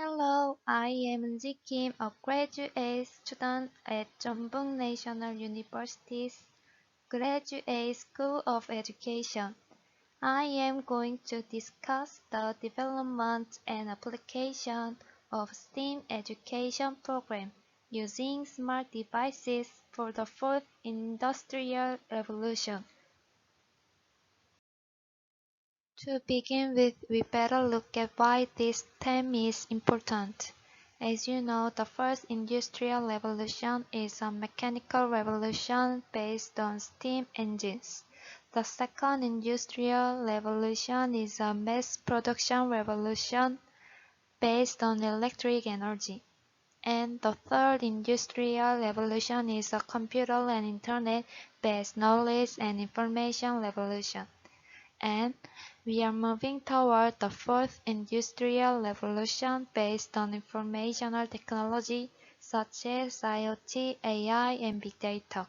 Hello, I am Ji Kim, a graduate student at Jeonbuk National University's Graduate School of Education. I am going to discuss the development and application of STEAM education program using smart devices for the fourth industrial revolution. To begin with, we better look at why this theme is important. As you know, the first industrial revolution is a mechanical revolution based on steam engines. The second industrial revolution is a mass production revolution based on electric energy. And the third industrial revolution is a computer and internet-based knowledge and information revolution. And we are moving toward the fourth industrial revolution based on informational technology such as IoT, AI, and big data.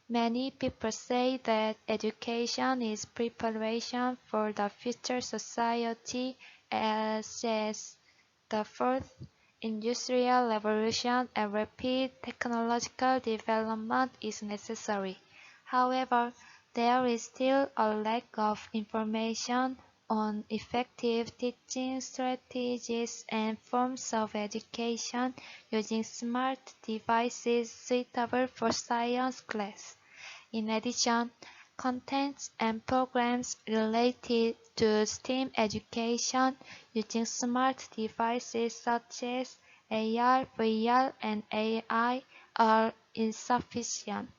Many people say that education is preparation for the future society as the fourth industrial revolution and rapid technological development is necessary. However, there is still a lack of information on effective teaching strategies and forms of education using smart devices suitable for science class. In addition, contents and programs related to STEAM education using smart devices such as AR, VR, and AI are insufficient.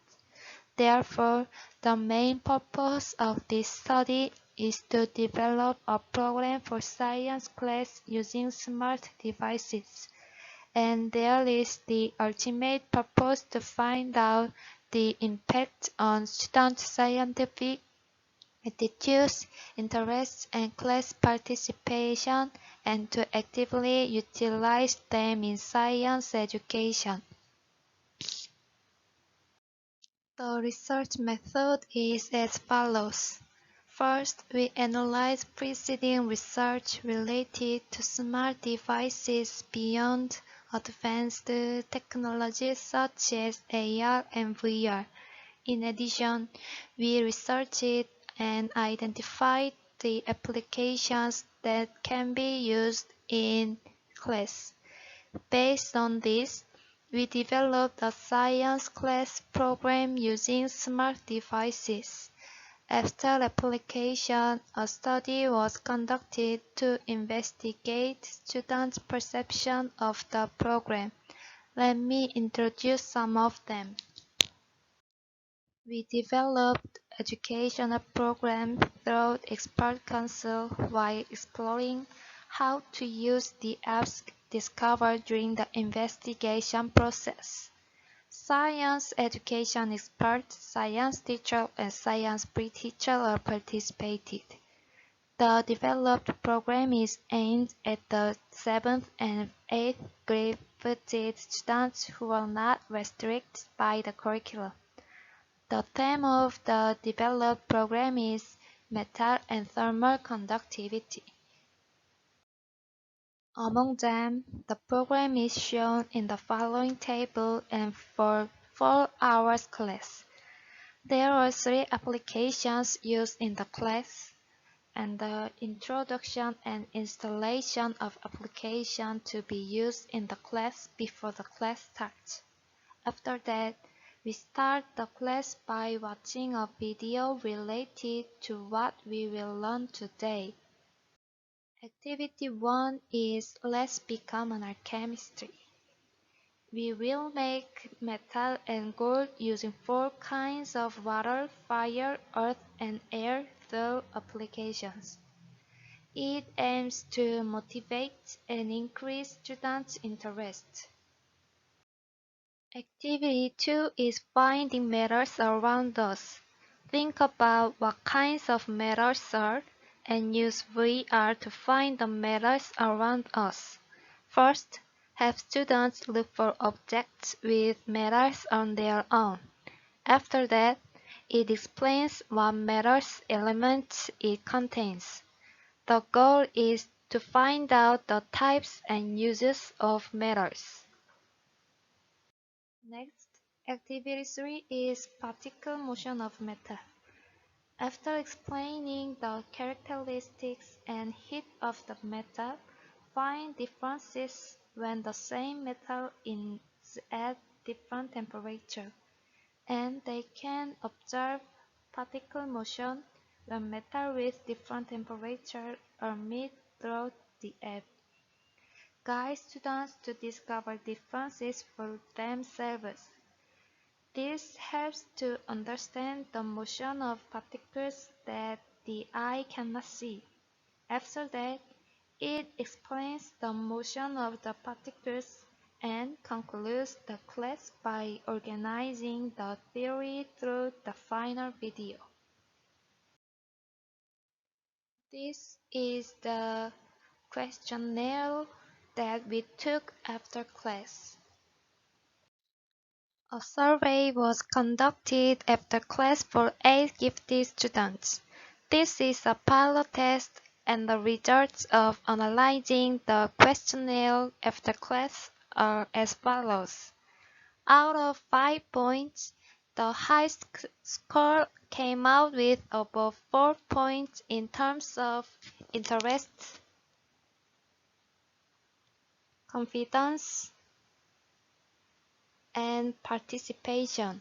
Therefore, the main purpose of this study is to develop a program for science class using smart devices. And there is the ultimate purpose to find out the impact on student scientific attitudes, interests, and class participation, and to actively utilize them in science education. The research method is as follows. First, we analyze preceding research related to smart devices beyond advanced technologies such as AR and VR. In addition, we researched and identified the applications that can be used in class. Based on this, we developed a science class program using smart devices. After application, a study was conducted to investigate students' perception of the program. Let me introduce some of them. We developed educational programs through expert council while exploring how to use the apps discovered during the investigation process. Science education experts, science teachers, and science pre-teachers all participated. The developed program is aimed at the 7th and 8th grade students who are not restricted by the curriculum. The theme of the developed program is metal and thermal conductivity. Among them, the program is shown in the following table and for 4 hours class. There are 3 applications used in the class, and the introduction and installation of application to be used in the class before the class starts. After that, we start the class by watching a video related to what we will learn today. Activity 1 is Let's Become an Alchemistry. We will make metal and gold using 4 kinds of water, fire, earth, and air through applications. It aims to motivate and increase students' interest. Activity 2 is Finding Metals Around Us. Think about what kinds of metals are and use VR to find the metals around us. First, have students look for objects with metals on their own. After that, it explains what metals elements it contains. The goal is to find out the types and uses of metals. Next, activity 3 is particle motion of metal. After explaining the characteristics and heat of the metal, find differences when the same metal is at different temperature, and they can observe particle motion when metal with different temperature are meet throughout the app. Guide students to discover differences for themselves. This helps to understand the motion of particles that the eye cannot see. After that, it explains the motion of the particles and concludes the class by organizing the theory through the final video. This is the questionnaire that we took after class. A survey was conducted after class for 8 gifted students. This is a pilot test, and the results of analyzing the questionnaire after class are as follows. Out of 5 points, the highest score came out with above 4 points in terms of interest, confidence, and participation.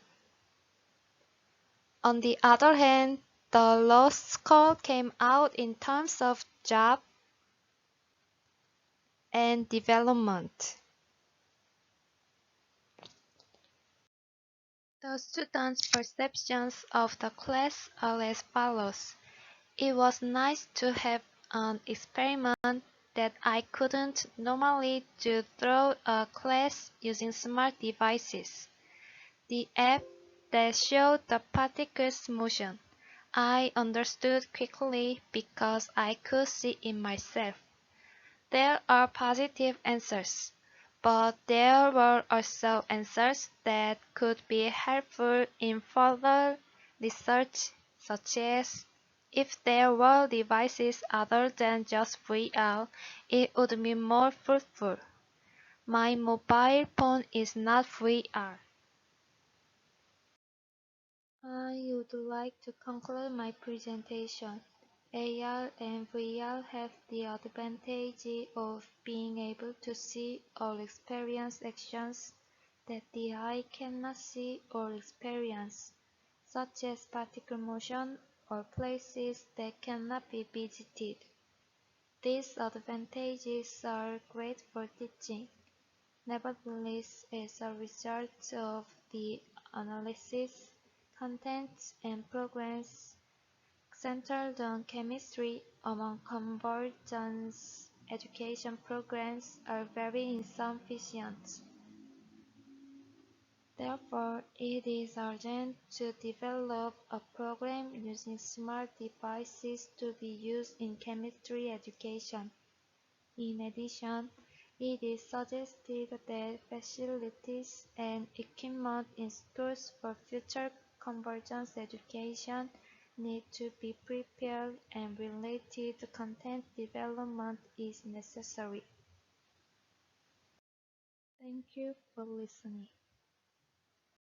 On the other hand, the lowest score came out in terms of job and development. The students' perceptions of the class are as follows. It was nice to have an experiment that I couldn't normally do through a class using smart devices. The app that showed the particles' motion, I understood quickly because I could see it myself. There are positive answers, but there were also answers that could be helpful in further research, such as if there were devices other than just VR, it would be more fruitful. My mobile phone is not VR. I would like to conclude my presentation. AR and VR have the advantage of being able to see or experience actions that the eye cannot see or experience, such as particle motion or places that cannot be visited. These advantages are great for teaching. Nevertheless, as a result of the analysis, contents and programs centered on chemistry among convergence education programs are very insufficient. Therefore, it is urgent to develop a program using smart devices to be used in chemistry education. In addition, it is suggested that facilities and equipment in schools for future convergence education need to be prepared and related content development is necessary. Thank you for listening.